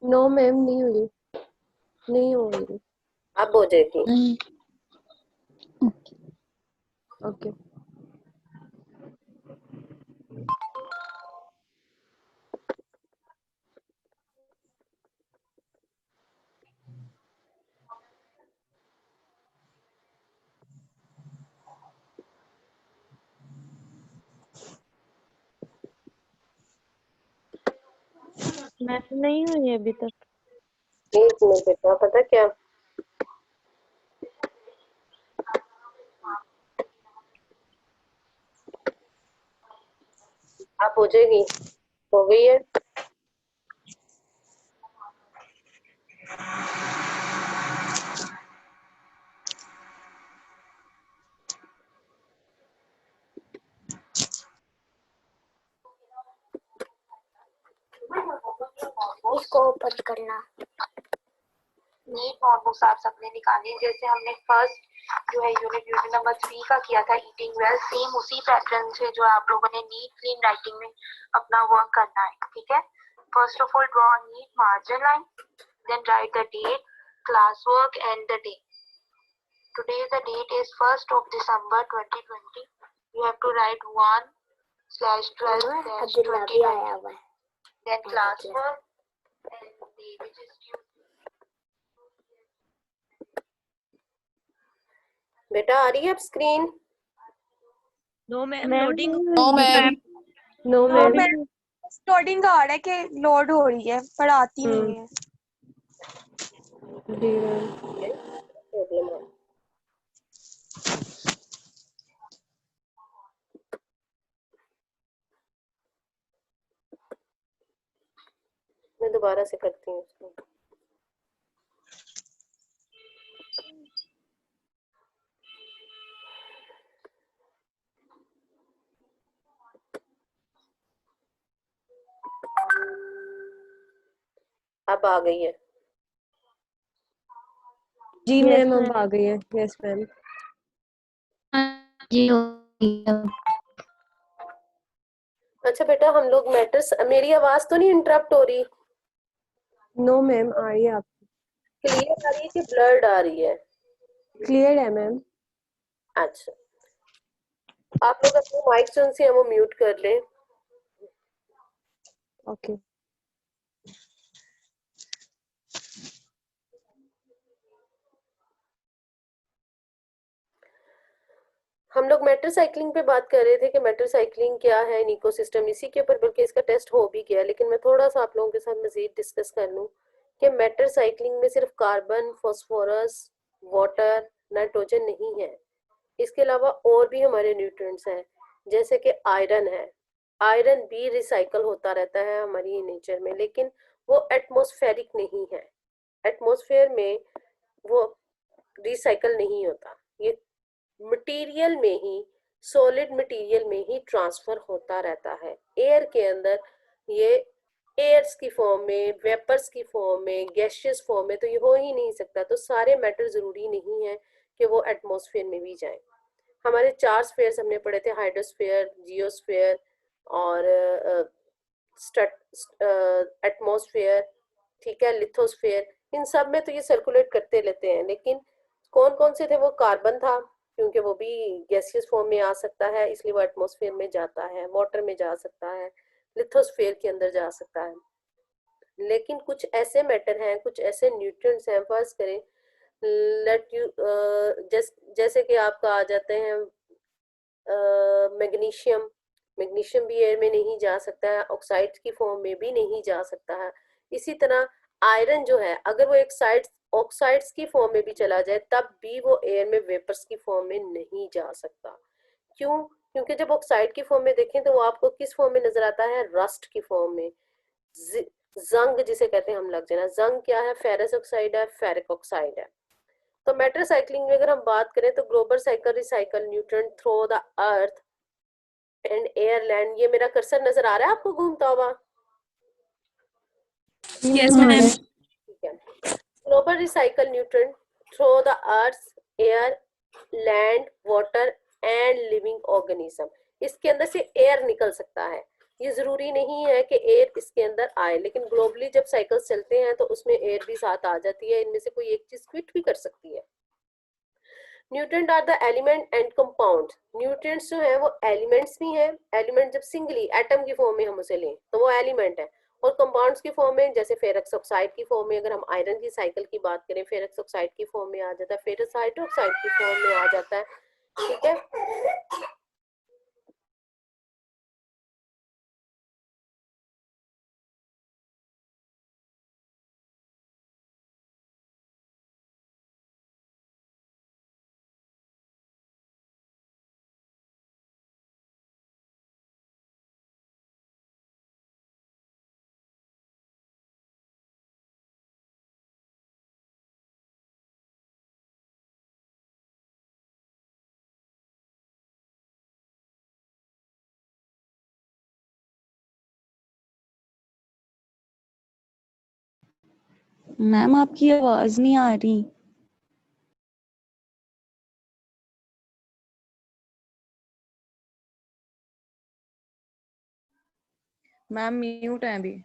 No ma'am, नहीं हुई, नहीं हो रही। अब हो जाएगी। ओके। मैं तो नहीं हुई अभी तक। एक मिनट बेटा, पता क्या, आप हो जाएगी, हो गई है। इसको ओपन करना। नीट नोटबुक्स आप सबने निकाली, जैसे हमने फर्स्ट जो है यूनिट नंबर 3 का किया था ईटिंग वेल, सेम उसी पैटर्न से जो आप लोगों ने नीट क्लीन राइटिंग में अपना वर्क करना है। ठीक है, first of all draw neat margin line, then write the date, class work and the day. Today the date is 1st of December 2020. You have to write 1/12/2020. Then class work and day which is due. बेटा आ रही है अब screen? No ma'am, loading. No ma'am, no ma'am. Loading आ रहा है कि load हो रही है, पर आती नहीं है। जी मैम। प्रॉब्लम है। मैं दोबारा से करती हूँ उसको। अब आ गई है। जी मैम, अब आ गई है। Yes ma'am. जी अच्छा बेटा, हम लोग मैटर्स, मेरी आवाज तो नहीं इंटरप्ट हो रही? नो मैम, आ रही है आपकी। क्लियर आ रही है कि ब्लर्ड आ रही है? क्लियर है मैम। अच्छा, आप लोग अपने माइक जो से वो म्यूट कर लें। ओके। हम लोग मैटर साइक्लिंग पे बात कर रहे थे कि मैटर साइक्लिंग क्या है इन इकोसिस्टम, इसी के ऊपर बल्कि इसका टेस्ट हो भी गया, लेकिन मैं थोड़ा सा आप लोगों के साथ मजीद डिस्कस कर लूं कि मैटर साइक्लिंग में सिर्फ कार्बन, फास्फोरस, वाटर, नाइट्रोजन नहीं है, इसके अलावा और भी हमारे न्यूट्रिएंट्स हैं, जैसे कि आयरन है। आयरन भी रिसाइकल होता रहता है हमारी नेचर में, लेकिन वो एटमॉस्फेरिक नहीं है, एटमॉस्फेयर में वो रिसाइकल नहीं होता, ये मटेरियल में ही, सॉलिड मटेरियल में ही ट्रांसफर होता रहता है। एयर के अंदर ये एयर्स की फॉर्म में, वेपर्स की फॉर्म में, गैशियस फॉर्म में तो ये हो ही नहीं सकता। तो सारे मैटर जरूरी नहीं है कि वो एटमॉस्फेयर में भी जाए। हमारे 4 स्फीयर्स हमने पढ़े थे, हाइड्रोस्फीयर, जियोस्फीयर और एटमॉस्फेयर, ठीक है, लिथोस्फीयर। इन सब में तो ये सर्कुलेट करते रहते हैं, लेकिन कौन कौन से थे? वो कार्बन था, क्योंकि वो भी गैसियस फॉर्म में आ सकता है, इसलिए वो एटमॉस्फेयर में जाता है, वाटर में जा सकता है, लिथोस्फीयर के अंदर जा सकता है। लेकिन कुछ ऐसे मैटर हैं, कुछ ऐसे न्यूट्रिएंट्स हैं, फर्ज करें लेट यू जैसे कि आपका आ जाते हैं मैग्नीशियम, मैग्नीशियम भी एयर में नहीं जा सकता है, ऑक्साइड की फॉर्म में भी नहीं जा सकता है। इसी तरह आयरन जो है, अगर वो एक साइड ऑक्साइड्स की फॉर्म में भी चला जाए तब भी वो एयर में वेपर्स की फॉर्म में नहीं जा सकता। क्यों? क्योंकि जब ऑक्साइड की फॉर्म में देखें तो वो आपको किस फॉर्म में नजर आता है? रस्ट की फॉर्म में, जंग जिसे कहते हैं हम लग जाना। जंग क्या है? फेरस ऑक्साइड है, फेरिक ऑक्साइड है। तो मैटर साइक्लिंग में अगर हम बात करें तो global cycle recycle nutrient through the earth and air land. ये मेरा कर्सर नजर आ रहा है आपको घूमता हुआ? Yes ma'am. ठीक है, global recycle nutrient through the earth, air, land, water and living organism. इसके अंदर से एयर निकल सकता है, ये जरूरी नहीं है कि एयर इसके अंदर आए, लेकिन ग्लोबली जब साइकिल्स चलते हैं तो उसमें एयर भी साथ आ जाती है, इनमें से कोई एक चीज क्विट भी कर सकती है। Nutrient are the element and compound. Nutrients जो है वो एलिमेंट्स भी हैं, एलिमेंट जब सिंगली एटम की फॉर्म में हम उसे लें तो वो एलिमेंट है, और कंपाउंड्स की फॉर्म में जैसे फेरस ऑक्साइड की फॉर्म में, अगर हम आयरन की साइकिल की बात करें फेरस ऑक्साइड की फॉर्म में आ जाता है, फेरस हाइड्रोक्साइड की फॉर्म में आ जाता है, ठीक है। मैम आपकी आवाज नहीं आ रही। मैम म्यूट है अभी।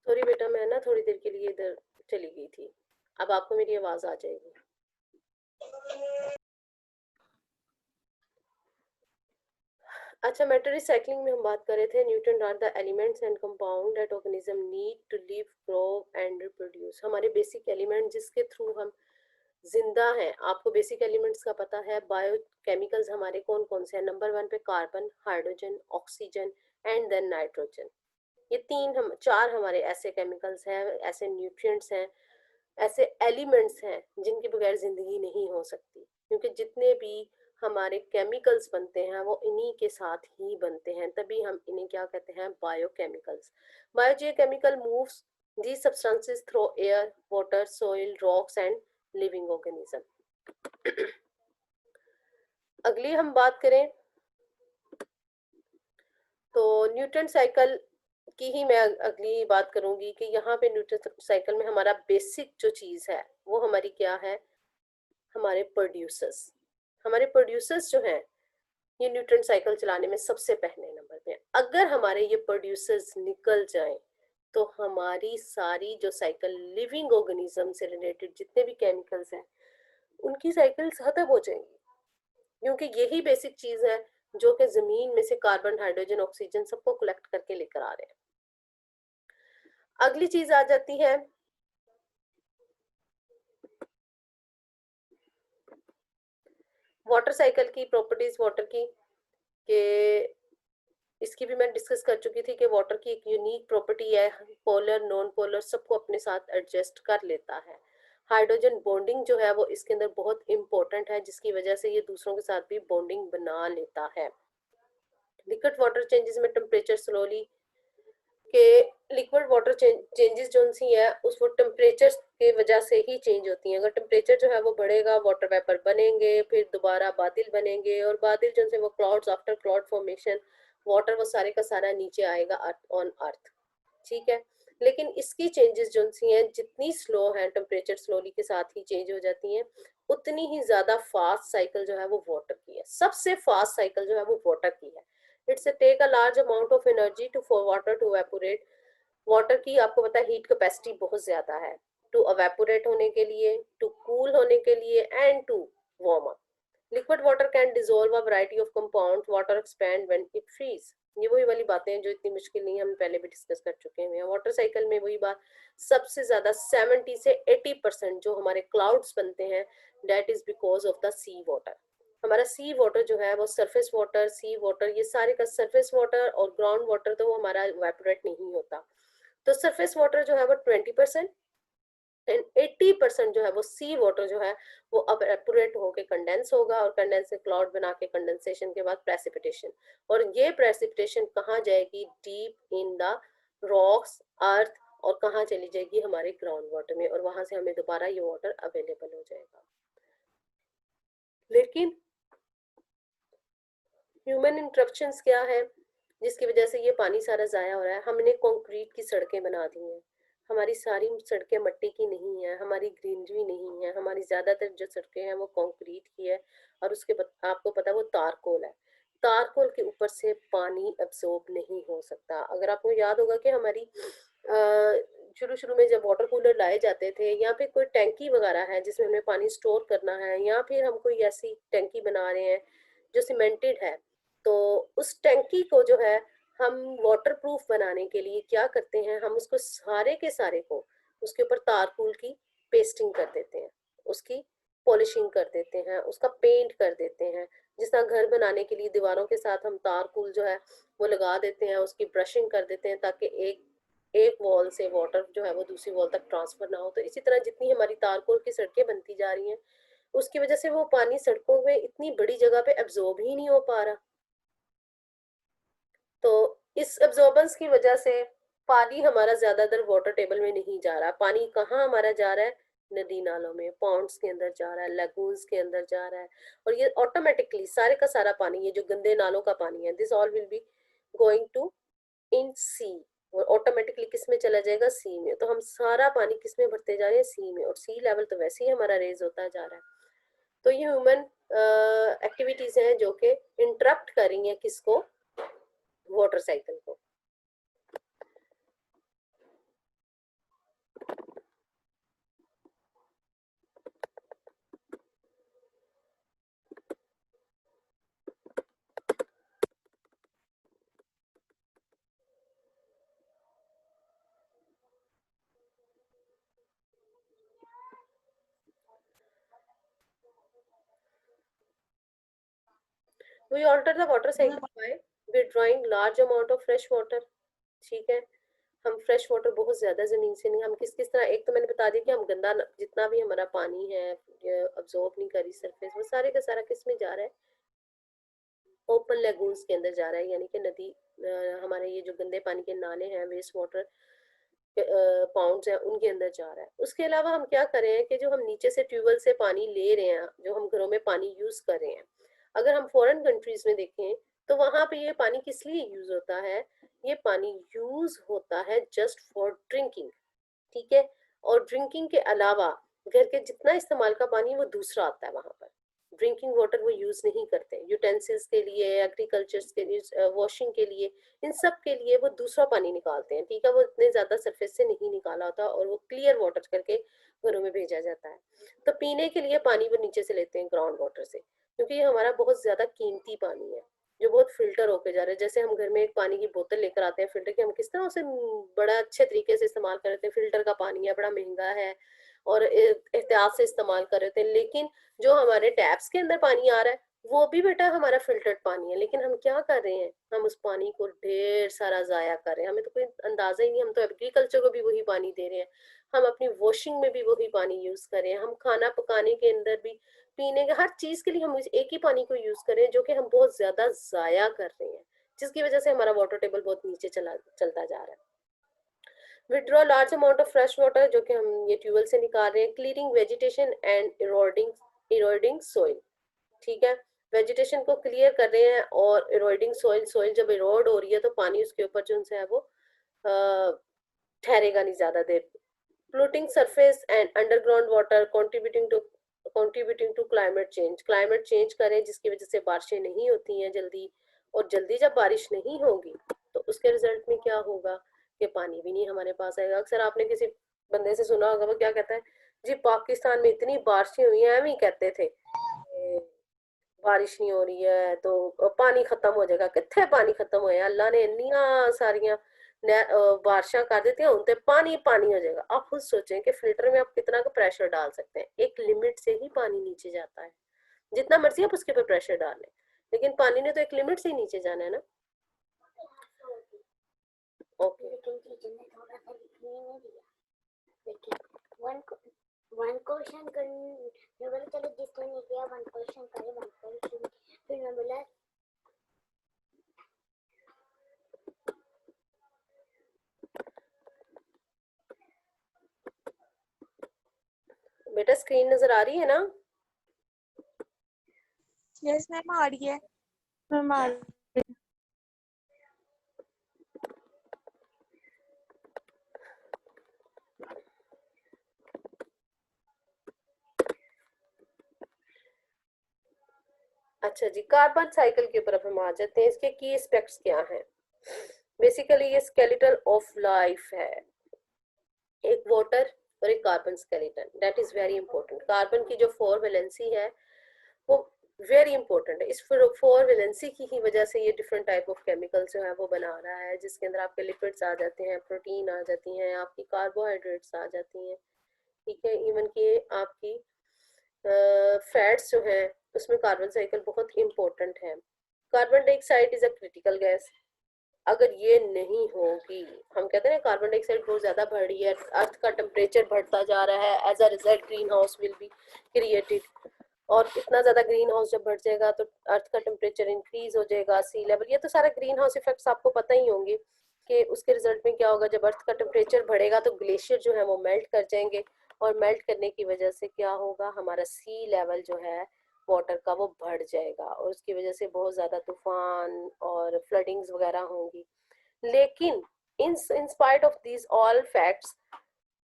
सॉरी बेटा, मैं ना थोड़ी देर के लिए इधर चली गई थी, अब आपको मेरी आवाज आ जाएगी। अच्छा, मैटर रिसाइकलिंग में हम बात कर रहे थे, nutrient are the elements and compound that organism need to live, grow and reproduce. हमारे बेसिक एलिमेंट जिसके थ्रू हम जिंदा हैं, आपको बेसिक एलिमेंट्स का पता है, बायोकेमिकल्स हमारे कौन कौन से हैं। नंबर 1 पे carbon, hydrogen, oxygen and then nitrogen. ये चार हमारे ऐसे केमिकल्स हैं, ऐसे न्यूट्रिएंट्स हैं, ऐसे एलिमेंट्स हैं जिनके बगैर जिंदगी नहीं हो सकती, क्योंकि जितने भी हमारे केमिकल्स बनते हैं वो इन्हीं के साथ ही बनते हैं, तभी हम इन्हें क्या कहते हैं, biochemicals. Biochemical moves these substances through air, water, soil, rocks and living organism. अगली हम बात करें तो न्यूटन साइकिल की ही मैं अगली बात करूंगी कि यहाँ पे न्यूटन साइकिल में हमारा बेसिक जो चीज है वो हमारी क्या है, हमारे प्रोड्यूसर्स। हमारे प्रोड्यूसर्स जो हैं ये न्यूटन साइकिल चलाने में सबसे पहले नंबर पे हैं। अगर हमारे ये प्रोड्यूसर्स निकल जाएं तो हमारी सारी जो साइकिल लिविंग ऑर्गेनिज्म से रिलेटेड जितने भी केमिकल्स हैं उनकी साइकिल्स खत्म हो जाएंगी, क्योंकि यही बेसिक चीज है जो कि जमीन में से कार्बन, हाइड्रोजन, ऑक्सीजन सबको कलेक्ट करके लेकर आ रहे हैं। अगली चीज आ जाती है वाटर साइकिल की प्रॉपर्टीज वाटर की, कि इसकी भी मैं डिस्कस कर चुकी थी कि वाटर की एक यूनिक प्रॉपर्टी है, पोलर नॉन पोलर सबको अपने साथ एडजस्ट कर लेता है। हाइड्रोजन बॉन्डिंग जो है वो इसके अंदर बहुत इंपॉर्टेंट है, जिसकी वजह से ये दूसरों के साथ भी बॉन्डिंग बना लेता है। लिक्विड वाटर चेंजेस में टेम्परेचर स्लोली, के लिक्विड वाटर चेंजेस जो सी है उस वो टेम्परेचर के वजह से ही चेंज होती हैं। अगर टेम्परेचर जो है वो बढ़ेगा वाटर वेपर बनेंगे, फिर दोबारा बादल बनेंगे, और बादल जो से वो clouds, after cloud formation water वो सारे का सारा नीचे आएगा ऑन अर्थ, ठीक है। लेकिन इसकी चेंजेस जो सी हैं जितनी स्लो है, टेम्परेचर स्लोली के साथ ही चेंज हो जाती हैं, उतनी ही ज्यादा फास्ट साइकिल जो है वो वाटर की है। सबसे फास्ट साइकिल जो है वो वाटर की है। It's take a large amount of energy to for water to evaporate. Water की आपको पता है हीट कैपेसिटी बहुत ज्यादा है टू एवेपोरेट होने के लिए, टू कूल होने के लिए and to warm up. Liquid water can dissolve a variety of compounds, water expand when it freeze. ये वही वाली बातें हैं जो इतनी मुश्किल नहीं है, हम पहले भी डिस्कस कर चुके हैं। वाटर साइकिल में वही बात, सबसे ज्यादा 70 से 80% जो हमारे क्लाउड्स बनते हैं that is because of the sea water. हमारा सी वाटर जो है वो सरफेस वाटर, सी वाटर, ये सारे का सरफेस वाटर और ग्राउंड वाटर तो वो हमारा इवेपोरेट नहीं होता। तो सरफेस वाटर जो है वो 20% एंड 80% जो है वो सी वाटर जो है वो अब एवेपोरेट होके कंडेंस होगा, और कंडेंस से क्लाउड बना के कंडेंसेशन के बाद प्रेसिपिटेशन, और ये प्रेसिपिटेशन कहाँ जाएगी, डीप इन द रॉक्स, अर्थ, और कहाँ चली जाएगी, हमारे ग्राउंड वाटर में, और वहां से हमें दोबारा ये वाटर अवेलेबल हो जाएगा। लेकिन ह्यूमन इंटरप्शंस क्या है जिसकी वजह से ये पानी सारा जाया हो रहा है। हमने कंक्रीट की सड़कें बना दी हैं, हमारी सारी सड़कें मिट्टी की नहीं है, हमारी ग्रीनरी नहीं है, हमारी ज्यादातर जो सड़कें हैं वो कंक्रीट की है, और उसके आपको पता है वो तारकोल है। तारकोल के ऊपर से पानी अब्सॉर्ब नहीं हो सकता। अगर आपको याद होगा कि हमारी शुरू शुरू में जब वाटर कूलर लाए जाते थे, या फिर कोई टैंकी वगैरह है जिसमें हमें पानी स्टोर करना है, या फिर हम कोई ऐसी टैंकी बना रहे हैं जो सीमेंटेड है, तो उस टैंकी को जो है हम वाटर प्रूफ बनाने के लिए क्या करते हैं, हम उसको सारे के सारे को उसके ऊपर तारकोल की पेस्टिंग कर देते हैं, उसकी पॉलिशिंग कर देते हैं, उसका पेंट कर देते हैं। जिस तरह घर बनाने के लिए दीवारों के साथ हम तारकोल जो है वो लगा देते हैं, उसकी ब्रशिंग कर देते हैं ताकि एक वॉल से वाटर जो है वो दूसरी वॉल तक ट्रांसफर ना हो। तो इसी तरह जितनी हमारी तारकोल की सड़कें बनती जा रही हैं उसकी वजह से वो पानी सड़कों में इतनी बड़ी जगह पे एब्जॉर्ब ही नहीं हो पा रहा। तो इस एब्जॉर्बेंस की वजह से पानी हमारा ज्यादातर वाटर टेबल में नहीं जा रहा। पानी कहाँ हमारा जा रहा है, नदी नालों में, पॉन्ड्स के अंदर जा रहा है, लगून्स के अंदर जा रहा है, और ये ऑटोमेटिकली सारे का सारा पानी, ये जो गंदे नालों का पानी है, this all will be going to in sea, और ऑटोमेटिकली किस में चला जाएगा, सी में। तो हम सारा पानी किस में भरते जा रहे हैं, सी में, और सी लेवल तो वैसे ही हमारा रेज होता जा रहा है। तो ये ह्यूमन एक्टिविटीज हैं जो कि इंटरप्ट कर रही हैं किसको, वाटर साइकिल को। We alter the water cycle by withdrawing large amount of fresh water, ठीक है। हम फ्रेश वाटर बहुत ज़्यादा ज़मीन से नहीं, हम किस किस तरह, एक तो मैंने बता दिया कि हम गंदा जितना भी हमारा पानी है अब्जॉर्ब नहीं करी सरफेस, वो सारे का सारा किस में जा रहा है, ओपन लेगून्स के अंदर जा रहा है, यानी कि नदी हमारे ये जो गंदे पानी के नाले हैं, वेस्ट वाटर पाउंड्स हैं, उनके अंदर जा रहा है। उसके अलावा हम क्या करें हैं कि जो हम नीचे से ट्यूबवेल से पानी ले रहे हैं, जो हम घरों में पानी यूज़ कर रहे हैं, अगर हम फॉरेन कंट्रीज में देखें तो वहाँ पे ये पानी किस लिए यूज़ होता है, ये पानी यूज़ होता है जस्ट फॉर ड्रिंकिंग, ठीक है। और ड्रिंकिंग के अलावा घर के जितना इस्तेमाल का पानी वो दूसरा आता है वहाँ पर, ड्रिंकिंग वाटर वो यूज़ नहीं करते, यूटेंसिल्स के लिए, एग्रीकल्चर के लिए, वॉशिंग के लिए, इन सब के लिए वो दूसरा पानी निकालते हैं, ठीक है। वो इतने ज़्यादा सरफेस से नहीं निकाला होता और वो क्लियर वाटर करके घरों में भेजा जाता है। तो पीने के लिए पानी वो नीचे से लेते हैं ग्राउंड वाटर से, क्योंकि ये हमारा बहुत ज़्यादा कीमती पानी है जो बहुत फिल्टर होके जा रहा है। जैसे हम घर में एक पानी की बोतल लेकर आते हैं फिल्टर की, हम किस तरह उसे बड़ा अच्छे तरीके से इस्तेमाल करते हैं, फिल्टर का पानी है, बड़ा महंगा है और एहतियात से इस्तेमाल कर रहे थे, लेकिन जो हमारे टैप्स के अंदर पानी आ रहा है वो भी बेटा हमारा फिल्टर्ड पानी है, लेकिन हम क्या कर रहे हैं, हम उस पानी को ढेर सारा ज़ाया कर रहे हैं, हमें तो कोई अंदाज़ा ही नहीं, हम तो एग्रीकल्चर को भी वही पानी दे रहे हैं, हम अपनी वॉशिंग में भी वही पानी यूज़ कर रहे हैं, हम खाना पकाने के अंदर भी, पीने के हर चीज़ के लिए हम एक ही पानी को यूज़ कर रहे हैं, जो कि हम बहुत ज़्यादा ज़ाया कर रहे हैं, जिसकी वजह से हमारा वाटर टेबल बहुत नीचे चलता जा रहा है। Withdraw large amount of fresh water, जो कि हम ये ट्यूबवेल से निकाल रहे हैं, cleaning vegetation and eroding soil, ठीक है। वेजिटेशन को क्लियर कर रहे हैं और इरोडिंग सोइल, सोइल जब इरोड हो रही है तो पानी उसके ऊपर जो है वो ठहरेगा नहीं ज़्यादा देर। Floating surface and underground water contributing to climate change करें, जिसकी वजह से बारिशें नहीं होती हैं जल्दी, और जल्दी जब बारिश नहीं होगी तो उसके रिजल्ट में क्या होगा कि पानी भी नहीं हमारे पास आएगा। अक्सर आपने किसी बंदे से सुना होगा, वो क्या कहता है, जी पाकिस्तान में इतनी बारिशें हुई हैं, हम ही कहते थे बारिश नहीं हो रही है तो पानी खत्म हो जाएगा, कितने पानी खत्म होया, अल्लाह ने इन्नियां सारियां बारिशां कर देती हैं, उनते पानी पानी हो जाएगा। आप खुद सोचें कि फिल्टर में आप कितना का प्रेशर डाल सकते हैं, एक लिमिट से ही पानी नीचे जाता है, जितना मर्जी आप उसके ऊपर प्रेशर डाल लें, लेकिन पानी ने तो एक लिमिट से ही नीचे जाना है ना। ओके वन क्वेश्चन करने बोला चलो जिसको नहीं किया वन क्वेश्चन करे, वन क्वेश्चन फिर मैं बोला बेटा स्क्रीन नजर आ रही है ना? यस मैम आ रही है। मैम आ अच्छा जी, कार्बन साइकिल के ऊपर अब हम आ जाते हैं, इसके की एस्पेक्ट्स क्या हैं। बेसिकली ये स्केलेटल ऑफ लाइफ है, एक वाटर और एक carbon skeleton, that is very important. Carbon की जो 4 वैलेंसी है वो वेरी इंपॉर्टेंट है, इस 4 वैलेंसी की ही वजह से ये डिफरेंट टाइप ऑफ केमिकल्स जो है वो बना रहा है, जिसके अंदर आपके लिपिड्स आ जाते हैं, प्रोटीन आ जाती हैं, आपकी कार्बोहाइड्रेट्स आ जाती हैं, ठीक है, इवन कि आपकी फैट्स जो हैं उसमें कार्बन साइकिल बहुत इंपॉर्टेंट है। Carbon dioxide is a critical gas, अगर ये नहीं होगी, हम कहते हैं ना कार्बन डाइऑक्साइड बहुत ज्यादा बढ़ रही है, अर्थ का टेम्परेचर बढ़ता जा रहा है, as a result green house will be created, और इतना ज्यादा ग्रीन हाउस जब बढ़ जाएगा तो अर्थ का टेम्परेचर इंक्रीज हो जाएगा, सी लेवल, ये तो सारा ग्रीन हाउस इफेक्ट्स आपको पता ही होंगे कि उसके रिजल्ट में क्या होगा, जब अर्थ का टेम्परेचर बढ़ेगा तो ग्लेशियर जो है वो मेल्ट कर जाएंगे, और मेल्ट करने की वजह से क्या होगा, हमारा सी लेवल जो है वाटर का वो बढ़ जाएगा, और उसकी वजह से बहुत ज़्यादा तूफान और फ्लडिंग्स वगैरह होंगी। लेकिन in spite of these all facts,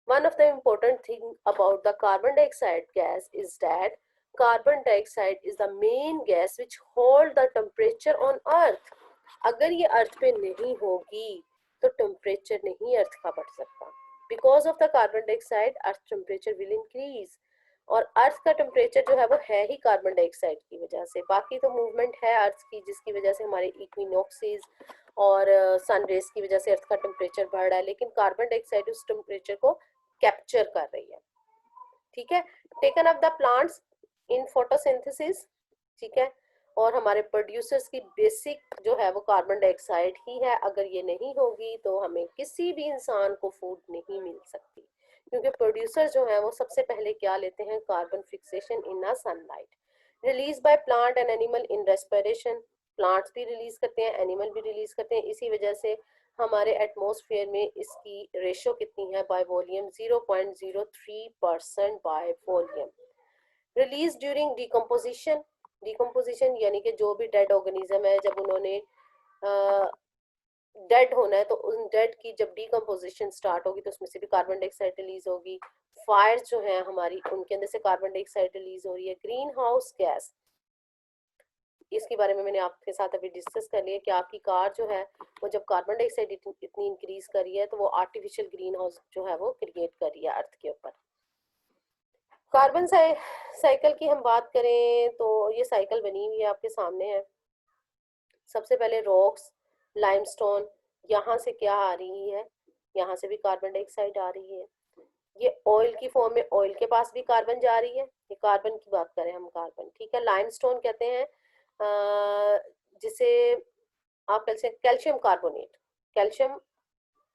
one of the important thing about the carbon dioxide gas is that carbon dioxide is the main gas which hold the temperature on earth. अगर ये अर्थ पे नहीं होगी तो टेम्परेचर नहीं अर्थ का बढ़ सकता, because of the carbon dioxide earth temperature will increase, और अर्थ का टेम्परेचर जो है वो है ही कार्बन डाइऑक्साइड की वजह से, बाकी तो मूवमेंट है अर्थ की जिसकी वजह से हमारे इक्विनॉक्सेस और सन रेज की वजह से अर्थ का टेम्परेचर बढ़ रहा है, लेकिन कार्बन डाइऑक्साइड उस टेम्परेचर को कैप्चर कर रही है, ठीक है। Taken up the plants in photosynthesis, ठीक है, और हमारे प्रोड्यूसर्स की बेसिक जो है वो कार्बन डाइऑक्साइड ही है। अगर ये नहीं होगी तो हमें किसी भी इंसान को फूड नहीं मिल सकती, क्योंकि प्रोड्यूसर जो है वो सबसे पहले क्या लेते हैं, carbon fixation in a sunlight, release by plant and animal in respiration. Plants भी रिलीज करते हैं, एनिमल भी रिलीज करते हैं। इसी वजह से हमारे एटमॉस्फेयर में इसकी रेशो कितनी है by volume, 0.03% by volume. Release during decomposition, decomposition यानी कि जो भी डेड ऑर्गेनिज्म है, जब उन्होंने डेड होना है तो उन डेड की जब डिकम्पोजिशन स्टार्ट होगी तो उसमें से भी कार्बन डाइऑक्साइड रिलीज होगी। फायर जो है हमारी, उनके अंदर से कार्बन डाइऑक्साइड रिलीज हो रही है। ग्रीन हाउस गैस, इसके बारे में मैंने आपके साथ अभी डिस्कस कर लिया कि आपकी कार जो है वो जब कार्बन डाइऑक्साइड इतनी इंक्रीज कर रही है तो वो आर्टिफिशियल ग्रीन हाउस जो है वो क्रिएट कर रही है अर्थ के ऊपर। कार्बन साइकिल की हम बात करें तो ये साइकिल बनी हुई है, आपके सामने है। सबसे पहले रॉक्स, लाइमस्टोन, यहाँ से क्या आ रही है, यहाँ से भी कार्बन डाइऑक्साइड आ रही है। ये ऑयल की फॉर्म में, ऑयल के पास भी कार्बन जा रही है। ये कार्बन की बात करें हम, कार्बन, ठीक है। लाइमस्टोन कहते हैं जिसे आप कैल्शियम कार्बोनेट, कैल्शियम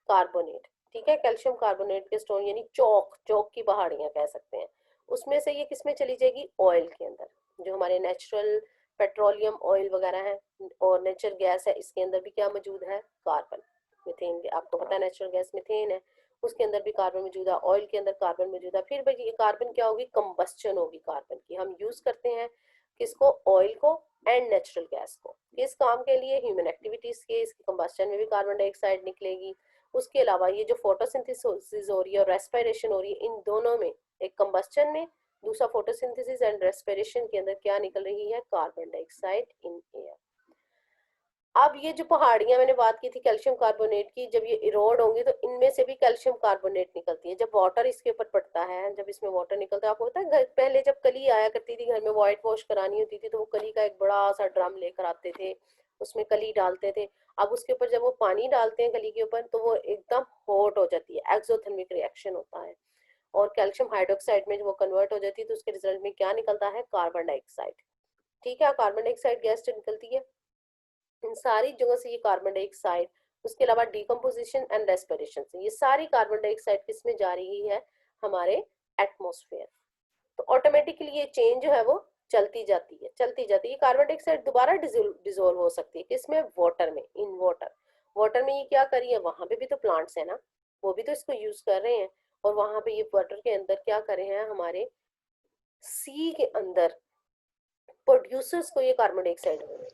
कार्बोनेट, ठीक है। कैल्शियम कार्बोनेट के स्टोन यानी चौक, चौक की पहाड़ियां कह सकते हैं। उसमें से ये किस में चली जाएगी, ऑयल के अंदर। जो हमारे नेचुरल पेट्रोलियम ऑयल वगैरह है और नेचुरल गैस है, इसके अंदर भी क्या मौजूद है, कार्बन। मीथेन, आपको पता है नेचुरल गैस मीथेन है, उसके अंदर भी कार्बन मौजूद है। ऑयल के अंदर कार्बन मौजूद है। फिर भाई ये कार्बन क्या होगी, कंबस्चन होगी कार्बन की। हम यूज करते हैं किसको, ऑयल को एंड नेचुरल गैस को, किस काम के लिए, ह्यूमन एक्टिविटीज के। इसकी कंबस्चन में भी कार्बन डाइऑक्साइड निकलेगी। उसके अलावा ये जो फोटोसिंथेसिस हो रही है और रेस्पिरेशन हो रही है, इन दोनों में, एक कंबस्चन में, दूसरा फोटोसिंथेसिस एंड रेस्पिरेशन के अंदर क्या निकल रही है, कार्बन डाइऑक्साइड इन एयर। अब ये जो पहाड़ियां मैंने बात की थी कैल्शियम कार्बोनेट की, जब ये इरोड होंगी तो इनमें से भी कैल्शियम कार्बोनेट निकलती है। जब वाटर इसके ऊपर पड़ता है, जब इसमें वाटर निकलता है, आपको पता है घर पहले जब कली आया करती थी घर में, व्हाइट वॉश करानी होती थी तो वो कली का एक बड़ा सा ड्रम लेकर आते थे, उसमें कली डालते थे। अब उसके ऊपर जब वो पानी डालते हैं कली के ऊपर तो वो एकदम हॉट हो जाती है, एक्सोथर्मिक रिएक्शन होता है और कैल्शियम हाइड्रोक्साइड में जब वो कन्वर्ट हो जाती है तो उसके रिजल्ट में क्या निकलता है, कार्बन डाइऑक्साइड, ठीक है। कार्बन डाइऑक्साइड गैस जो निकलती है इन सारी जगह से, ये कार्बन डाइऑक्साइड, उसके अलावा डिकम्पोजिशन एंड रेस्पिरेशन से, ये सारी कार्बन डाइऑक्साइड किस में जा रही है, हमारे एटमॉस्फेयर। तो ऑटोमेटिकली ये चेंज जो है वो चलती जाती है, चलती जाती है। कार्बन डाइऑक्साइड दोबारा डिजोल्व हो सकती है किसमें, वाटर में, इन वाटर। वाटर में ये क्या करी है, वहां पे भी तो प्लांट्स है ना, वो भी तो इसको यूज कर रहे हैं। और वहां पे ये वाटर के अंदर क्या कर रहे हैं, हमारे सी के अंदर प्रोड्यूसर्स को ये कार्बन डाइऑक्साइड हो रहे हैं।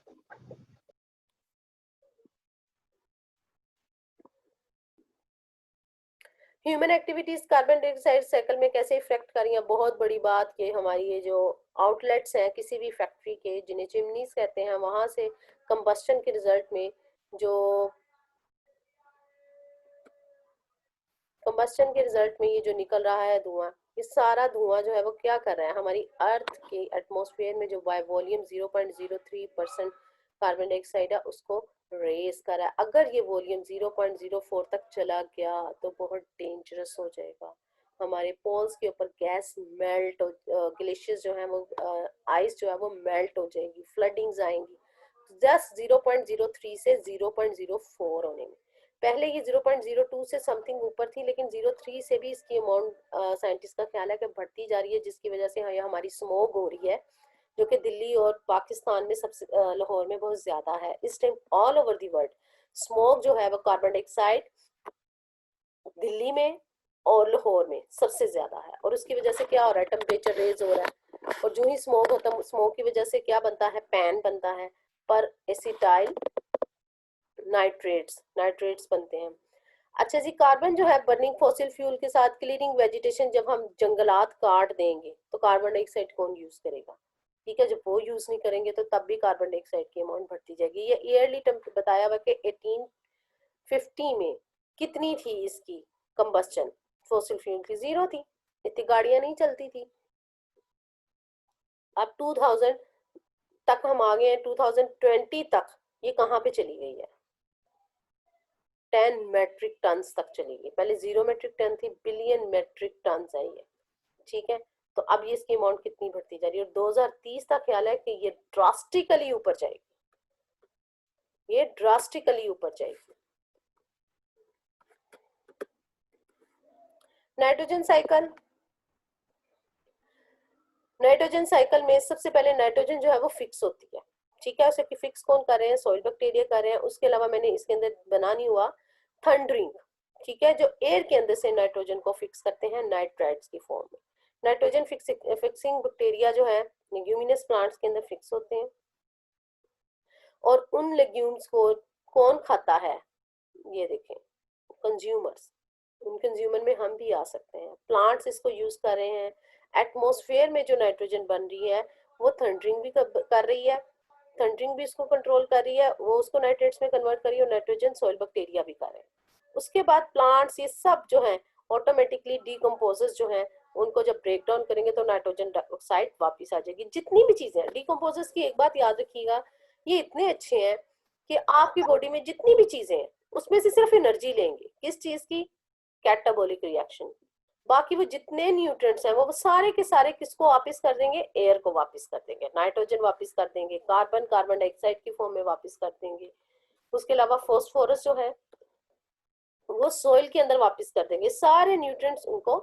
Human activities carbon dioxide cycle में कैसे इफेक्ट कर रही हैं, बहुत बड़ी बात कि हमारी ये जो आउटलेट्स हैं किसी भी फैक्ट्री के, जिन्हें चिमनीज कहते हैं, वहां से कंबस्टन के रिजल्ट में जो कंबस्टन के रिजल्ट में ये जो निकल रहा है धुआं, ये सारा धुआं जो है वो क्या कर रहा है, हमारी अर्थ के एटमॉस्फेयर में जो बाय वॉल्यूम 0.03% कार्बन डाइऑक्साइड है उसको रेस कर रहा है। अगर ये वॉल्यूम 0.04 तक चला गया तो बहुत डेंजरस हो जाएगा। हमारे पोल्स के ऊपर गैस मेल्ट हो, ग्लेशियर्स जो है वो, आइस जो है वो मेल्ट हो जाएगी, फ्लडिंग्स आएंगी जस्ट 0.03 से 0.04 होने में। पहले ये 0.02 से समथिंग ऊपर थी, लेकिन 0.3 से भी इसकी अमाउंट साइंटिस्ट का ख्याल है कि बढ़ती जा रही है, जिसकी वजह से ये हमारी स्मोक हो रही है, जो कि दिल्ली और पाकिस्तान में सबसे, लाहौर में बहुत ज्यादा है इस time. All over the world smoke जो है वो कार्बन डाइऑक्साइड दिल्ली में और लाहौर में सबसे ज्यादा है। और उसकी वजह से क्या हो रहा है, टेम्परेचर रेज हो रहा है। और जो ही स्मोक होता है, स्मोक की वजह से क्या बनता है, पैन बनता है, पर एसिटाइल नाइट्रेट्स बनते हैं। अच्छा जी, कार्बन जो है बर्निंग फॉसिल फ्यूल के साथ क्लीनिंग वेजिटेशन, जब हम जंगलात काट देंगे तो कार्बन डाइऑक्साइड कौन यूज करेगा, ठीक है। जब वो यूज नहीं करेंगे तो तब भी कार्बन डाइऑक्साइड की अमाउंट बढ़ती जाएगी। ये ईयरली बताया हुआ कि 1850 में कितनी थी इसकी कंबस्चन फॉसिल फ्यूल की, 0 थी, इतनी गाड़ियां नहीं चलती थी। अब 2000 तक हम आ गए हैं, 2020 तक ये कहाँ पे चली गई है, 10 मेट्रिक टन तक चली गई। पहले 0 मेट्रिक टन थी, बिलियन मेट्रिक टन है ये, ठीक है। तो अब ये इसकी अमाउंट कितनी बढ़ती जा रही है, और 2030 का ख्याल है कि ये ड्रास्टिकली ऊपर जाएगी, ये ड्रास्टिकली ऊपर जाएगी। नाइट्रोजन साइकिल, नाइट्रोजन साइकिल में सबसे पहले नाइट्रोजन जो है वो फिक्स होती है, ठीक है। उसे फिक्स कौन कर रहे हैं, सॉइल बैक्टीरिया कर रहे हैं। उसके अलावा मैंने इसके अंदर बना नहीं हुआ थंडरिंग, ठीक है, जो एयर के अंदर से नाइट्रोजन को फिक्स करते हैं नाइट्राइट्स की फॉर्म में। नाइट्रोजन फिक्सिंग बैक्टीरिया जो है लेग्यूमिनस प्लांट्स के अंदर फिक्स होते हैं, और उन लेग्यूम्स को कौन खाता है, ये देखें, कंज्यूमर्स। उन कंज्यूमर में हम भी आ सकते हैं। प्लांट्स इसको यूज कर रहे हैं। एटमॉस्फेयर में जो नाइट्रोजन बन रही है वो थंडरिंग भी कर रही है, थंडरिंग भी इसको कंट्रोल कर रही है, वो उसको नाइट्रेट्स में कन्वर्ट कर रही है, और नाइट्रोजन सॉइल बैक्टीरिया भी कर रहे हैं। उसके बाद प्लांट्स ये सब जो है ऑटोमेटिकली डीकम्पोजर्स जो हैं उनको जब ब्रेक डाउन करेंगे तो नाइट्रोजन डाइऑक्साइड वापस आ जाएगी। जितनी भी चीजें हैं डीकम्पोजर्स की, एक बात याद रखिएगा, ये इतने अच्छे हैं कि आपकी बॉडी में जितनी भी चीजें हैं उसमें से सिर्फ एनर्जी लेंगे, किस चीज की, कैटाबॉलिक रिएक्शन। बाकी वो जितने न्यूट्रिएंट्स हैं वो सारे के सारे किसको वापस कर देंगे, एयर को वापस कर देंगे, नाइट्रोजन वापस कर देंगे, कार्बन कार्बन डाइऑक्साइड की फॉर्म में वापस कर देंगे। उसके अलावा फॉस्फोरस जो है वो सोइल के अंदर वापस कर देंगे, सारे न्यूट्रिएंट्स उनको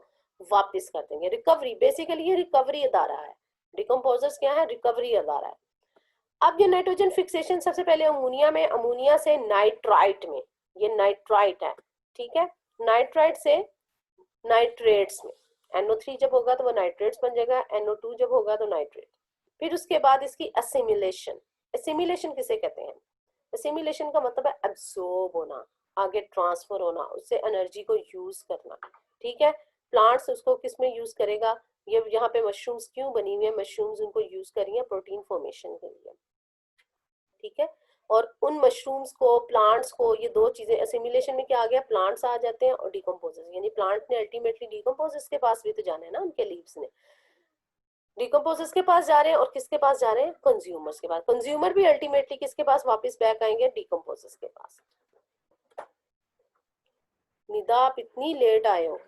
वापस कर देंगे। रिकवरी, बेसिकली ये रिकवरी अदारा है। डिकम्पोजर्स क्या है, रिकवरी अदारा है। अब ये नाइट्रोजन फिक्सेशन सबसे पहले अमोनिया में, अमोनिया से नाइट्राइट में, ये नाइट्राइट है, ठीक है, नाइट्राइट से नाइट्रेट्स में। NO3 जब होगा तो वो नाइट्रेट्स बन जाएगा, NO2 जब होगा तो नाइट्रेट। फिर उसके बाद इसकी असिमिलेशन। असिमिलेशन किसे कहते हैं, असिमिलेशन का मतलब है एब्सॉर्ब होना, आगे ट्रांसफर होना, उससे एनर्जी को यूज करना, ठीक है। प्लांट्स उसको किस में यूज करेगा, ये यहाँ पे मशरूम्स क्यों बनी हुई है, मशरूम्स उनको यूज कर रही है प्रोटीन फॉर्मेशन के लिए, ठीक है। और उन मशरूम्स को, प्लांट्स को, ये दो चीजें असिमिलेशन में क्या आ गया, प्लांट्स आ जाते हैं और डिकम्पोजर्स, यानी प्लांट ने अल्टीमेटली डिकम्पोजर्स के पास भी तो जाना है ना, उनके लीव्स ने डिकम्पोजर्स के पास जा रहे हैं, और किसके पास जा रहे हैं, कंज्यूमर्स के पास। कंज्यूमर भी अल्टीमेटली किसके पास वापस बैक आएंगे, डिकम्पोजर्स के पास। निदा आप इतनी लेट आए हो,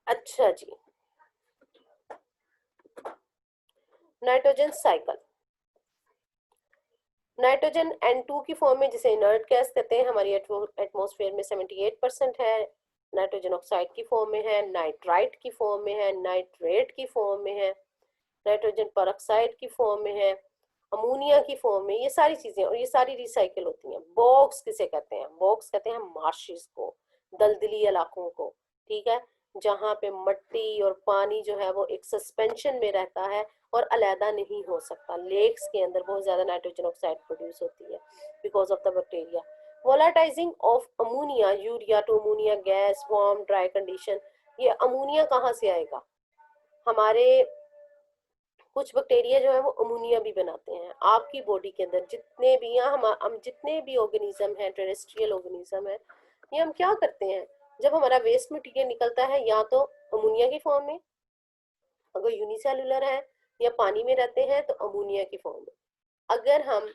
अच्छा जी। नाइट्रोजन साइकिल, नाइट्रोजन N2 की फॉर्म में जिसे इनर्ट गैस कहते हैं, हमारी एटमॉस्फेयर में 78% है, नाइट्रोजन ऑक्साइड की फॉर्म में है, नाइट्राइट की फॉर्म में है, नाइट्रेट की फॉर्म में है, नाइट्रोजन परऑक्साइड की फॉर्म में है, अमोनिया की फॉर्म में, ये सारी चीजें, और ये सारी रिसाइकिल होती हैं। बॉक्स किसे कहते हैं, बॉक्स कहते हैं मार्शेस को, दलदली इलाकों को, ठीक है, जहाँ पे मिट्टी और पानी जो है वो एक सस्पेंशन में रहता है और अलहदा नहीं हो सकता। लेक्स के अंदर बहुत ज्यादा नाइट्रोजन ऑक्साइड प्रोड्यूस होती है because of the bacteria. Volatilising of ammonia, urea to ammonia gas, warm dry condition. ये अमोनिया कहाँ से आएगा, हमारे कुछ बैक्टीरिया जो है वो अमोनिया भी बनाते हैं। आपकी बॉडी के अंदर जितने भी हम जितने भी ऑर्गेनिज्म हैं, टेरेस्ट्रियल ऑर्गेनिज्म है, ये हम क्या करते हैं, जब हमारा वेस्ट मटेरियल निकलता है या तो अमोनिया की फॉर्म में, अगर यूनिसेलुलर है, या पानी में रहते हैं तो अमोनिया की फॉर्म में। अगर हम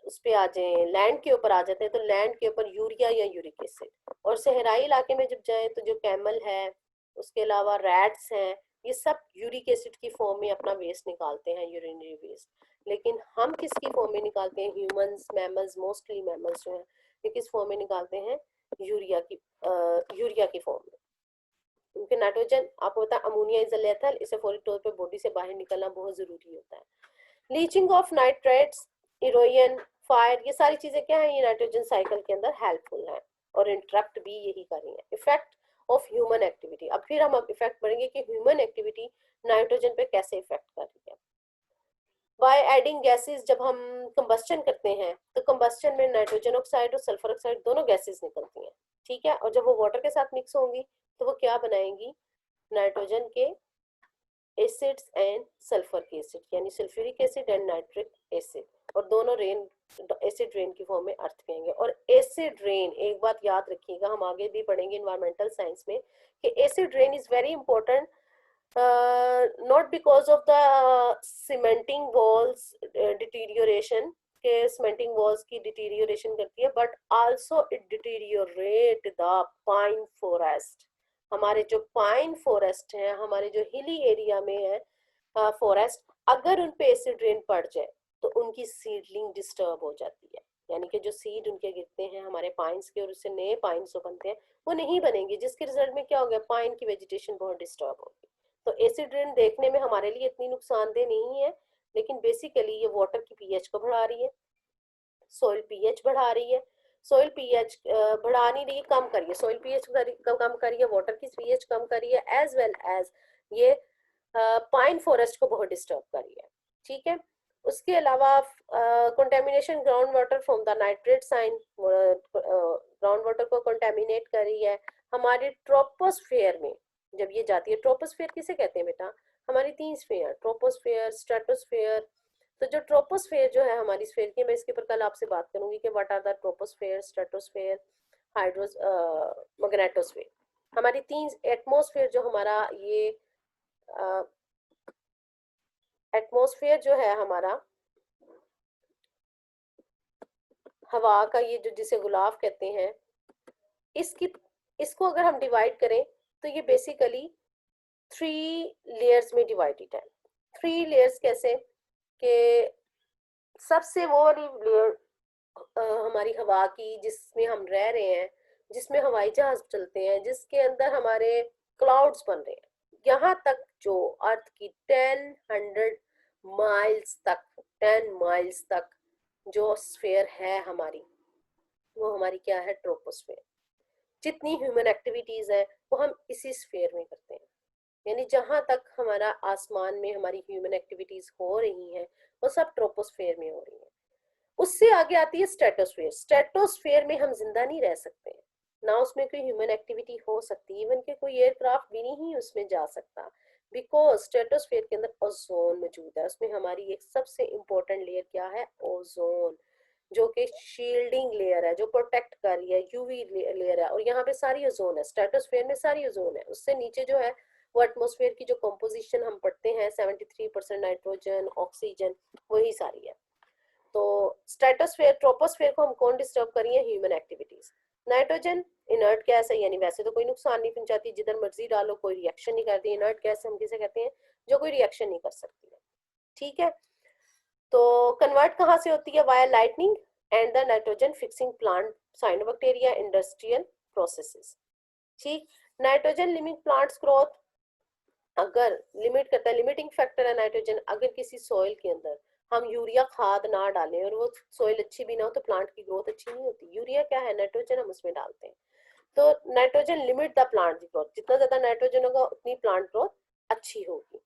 उस पे आ जाए, लैंड के ऊपर आ जाते हैं, तो लैंड के ऊपर यूरिया या यूरिक एसिड। और सहराई इलाके में जब जाए तो जो कैमल है, उसके अलावा रैट्स हैं, ये सब यूरिक एसिड की फॉर्म में अपना वेस्ट निकालते हैं, यूरिनरी वेस्ट। लेकिन हम किसकी फॉर्म में निकालते हैं, ह्यूमंस, मैमल्स, मोस्टली मैमल्स जो हैं ये किस फॉर्म में निकालते हैं, यूरिया की फॉर्म में। क्योंकि नाइट्रोजन आपको पता है अमोनिया इज लेथल, इसे फौरी तौर पे बॉडी से बाहर निकलना बहुत जरूरी होता है। Leaching of nitrates, erosion, fire, ये सारी चीजें क्या है, ये नाइट्रोजन साइकिल के अंदर हेल्पफुल है और इंटरेक्ट भी यही कर रही है। इफेक्ट ऑफ ह्यूमन एक्टिविटी, अब फिर हम इफेक्ट पढ़ेंगे कि ह्यूमन एक्टिविटी नाइट्रोजन पे कैसे इफेक्ट कर रही है। बाय एडिंग गैसेस, जब हम कंबस्टन करते हैं तो कंबस्टन में नाइट्रोजन ऑक्साइड और सल्फर ऑक्साइड दोनों गैसेस निकलती हैं, ठीक है, और जब वो वाटर के साथ मिक्स होंगी तो वो क्या बनाएंगी, नाइट्रोजन के एसिड्स एंड सल्फर के एसिड, यानी sulphuric acid and nitric acid, और दोनों रेन, एसिड रेन की फॉर्म में अर्थ में आएंगे। और एसिड रेन, एक बात याद रखिएगा, हम आगे भी पढ़ेंगे इन्वायरमेंटल साइंस में कि acid rain is very important, not because of the cementing walls deterioration, के सीमेंटिंग वॉल्स की डिटीरियोरेशन करती है, but also it deteriorate the pine forest. हमारे जो पाइन फॉरेस्ट है, हमारे जो हिली एरिया में है फॉरेस्ट, अगर उन पे एसिड रेन पड़ जाए तो उनकी सीडलिंग डिस्टर्ब हो जाती है, यानी कि जो सीड उनके गिरते हैं हमारे पाइन्स के और उससे नए पाइन्स जो बनते हैं वो नहीं बनेंगे, जिसके रिजल्ट में क्या हो गया, पाइन की वेजिटेशन बहुत डिस्टर्ब होगी। तो एसिड रेन देखने में हमारे लिए इतनी नुकसानदेह नहीं है, लेकिन बेसिकली ये वाटर की पीएच को बढ़ा रही है, सॉइल पीएच बढ़ा रही है। सॉइल पीएच बढ़ा नहीं रही, कम करिए, सॉइल पीएच कम करिए, वाटर की पीएच कम करिए, एज वेल एज ये पाइन फॉरेस्ट को बहुत डिस्टर्ब करिए। ठीक है, उसके अलावा contamination ground water from the nitrate sign, ground water को कंटेमिनेट कर रही है। हमारे ट्रोपोस्फेयर में जब ये जाती है, ट्रोपोस्फेयर किसे कहते हैं बेटा, हमारी 3 स्फीयर, ट्रोपोस्फेयर, स्ट्रेटोस्फेयर। तो जो ट्रोपोस्फेयर जो है हमारी स्फीयर की, मैं इसके ऊपर कल आपसे बात करूंगी कि what are the troposphere, stratosphere, hydrosphere magnetosphere. हमारी 3 एटमॉस्फेयर जो हमारा ये एटमॉस्फेयर जो है हमारा हवा का, ये जो जिसे गुलाब कहते हैं, इसको अगर हम डिवाइड करें तो ये बेसिकली 3 लेयर्स में डिवाइडेड है। 3 लेयर्स कैसे कि सबसे वो वाली लेयर हमारी हवा की जिसमें हम रह रहे हैं, जिसमें हवाई जहाज चलते हैं, जिसके अंदर हमारे क्लाउड्स बन रहे हैं, यहाँ तक जो अर्थ की 10 माइल्स तक जो स्फीयर है हमारी, वो हमारी क्या है, ट्रोपोस्फेयर। जितनी ह्यूमन एक्टिविटीज है वो हम इसी स्फीयर में करते हैं, यानी जहां तक हमारा आसमान में हमारी ह्यूमन एक्टिविटीज हो रही हैं वो सब ट्रोपोस्फेयर में हो रही हैं। उससे आगे आती है स्ट्रेटोस्फेयर। स्ट्रेटोस्फेयर में हम जिंदा नहीं रह सकते हैं, ना उसमें कोई ह्यूमन एक्टिविटी हो सकती, इवन के कोई एयरक्राफ्ट भी नहीं उसमें जा सकता, बिकॉज स्ट्रेटोस्फेयर के अंदर ओजोन मौजूद है। उसमें हमारी एक सबसे इंपॉर्टेंट लेयर क्या है, ओजोन, जो कि शील्डिंग लेयर है, जो प्रोटेक्ट कर रही है, यूवी लेयर है, और यहाँ पे सारी ओजोन है, स्ट्रेटोस्फेयर में सारी ओजोन है। उससे नीचे जो है वो एटमॉस्फेयर की जो कंपोजिशन हम पढ़ते हैं 73% नाइट्रोजन, ऑक्सीजन, वही सारी है। तो स्ट्रेटोस्फेयर, ट्रोपोस्फेयर को हम कौन डिस्टर्ब कर रही है, human activities. Nitrogen inert gas है, यानी वैसे तो कोई नुकसान नहीं पहुंचाती, जिधर मर्जी डालो कोई रिएक्शन नहीं करती। इनर्ट गैस हम किसे कहते हैं, जो कोई रिएक्शन नहीं कर सकती है। ठीक है, तो कन्वर्ट कहाँ से होती है, via lightning and the nitrogen fixing plant, cyanobacteria, industrial processes. ठीक, नाइट्रोजन लिमिट प्लांट्स ग्रोथ, अगर लिमिट करता है, लिमिटिंग फैक्टर है नाइट्रोजन। अगर किसी सॉइल के अंदर हम यूरिया खाद ना डालें और वो सॉइल अच्छी भी ना हो तो प्लांट की ग्रोथ अच्छी नहीं होती। यूरिया क्या है, नाइट्रोजन हम उसमें डालते हैं। तो nitrogen limit the plant growth, जितना ज्यादा नाइट्रोजन होगा उतनी प्लांट ग्रोथ अच्छी होगी।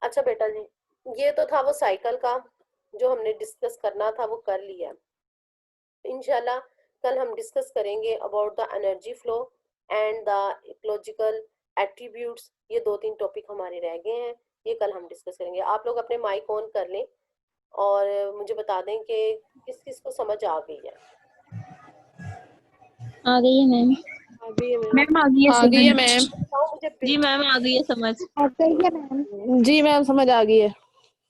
अच्छा बेटा जी, ये तो था वो साइकिल का जो हमने डिस्कस करना था, वो कर लिया। इंशाल्लाह कल हम डिस्कस करेंगे about the energy flow and the ecological attributes. ये 2-3 टॉपिक हमारे रह गए हैं, ये कल हम डिस्कस करेंगे। आप लोग अपने माइक ऑन कर लें और मुझे बता दें कि किस किस को समझ आ गई है। आ गई है मैम। आ गई है मैम। मैम आ गई है मैम। बताओ मुझे जी मैम आ गई है समझ। जी मैम समझ आ गई है।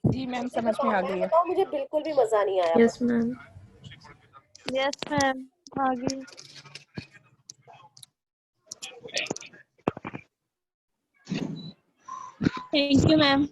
जी मैम समझ में आ गई है। बताओ, मुझे बिल्कुल भी मजा नहीं आया। Yes ma'am. यस मैम आ गई। Thank you ma'am.